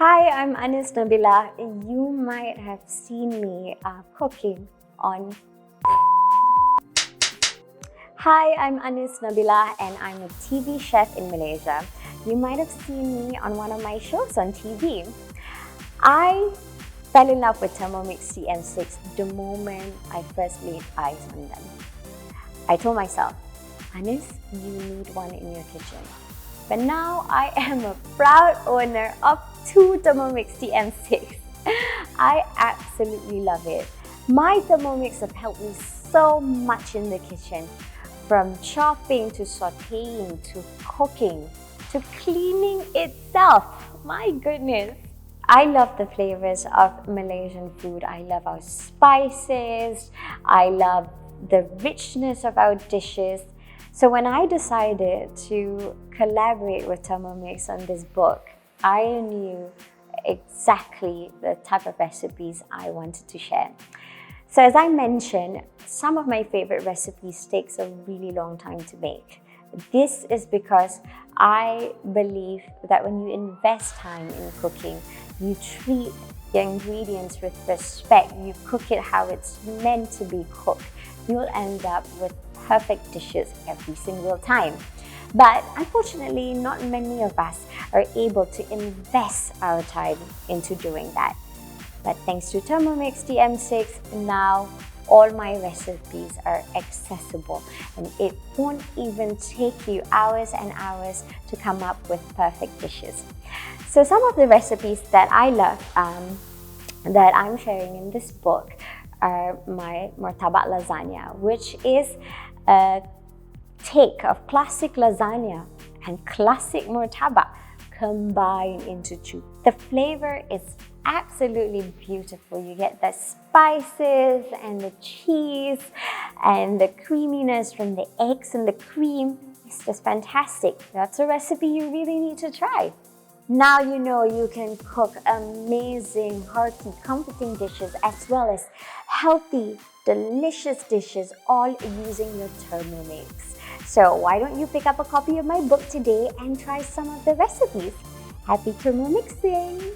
Hi, I'm Nabilah. You might have seen me cooking on... Hi, I'm Nabilah and I'm a TV chef in Malaysia. You might have seen me on one of my shows on TV. I fell in love with Thermomix TM6 the moment I first laid eyes on them. I told myself, Anis, you need one in your kitchen. But now I am a proud owner of 2 Thermomix TM6. I absolutely love it. My Thermomix have helped me so much in the kitchen, from chopping to sauteing to cooking to cleaning itself. My goodness. I love the flavors of Malaysian food. I love our spices. I love the richness of our dishes. So when I decided to collaborate with Thermomix on this book, I knew exactly the type of recipes I wanted to share. So as I mentioned, some of my favorite recipes takes a really long time to make. This is because I believe that when you invest time in cooking, you treat your ingredients with respect, you cook it how it's meant to be cooked, you'll end up with perfect dishes every single time. But unfortunately, not many of us are able to invest our time into doing that. But thanks to Thermomix TM6, now all my recipes are accessible and it won't even take you hours and hours to come up with perfect dishes. So some of the recipes that I love that I'm sharing in this book are my Murtabak Lasagna, which is a take of classic lasagna and classic murtabak combined into 2. The flavor is absolutely beautiful. You get the spices and the cheese and the creaminess from the eggs and the cream. It's just fantastic. That's a recipe you really need to try. Now you know you can cook amazing, hearty, comforting dishes as well as healthy, delicious dishes all using your Thermomix. So why don't you pick up a copy of my book today and try some of the recipes? Happy Thermomixing!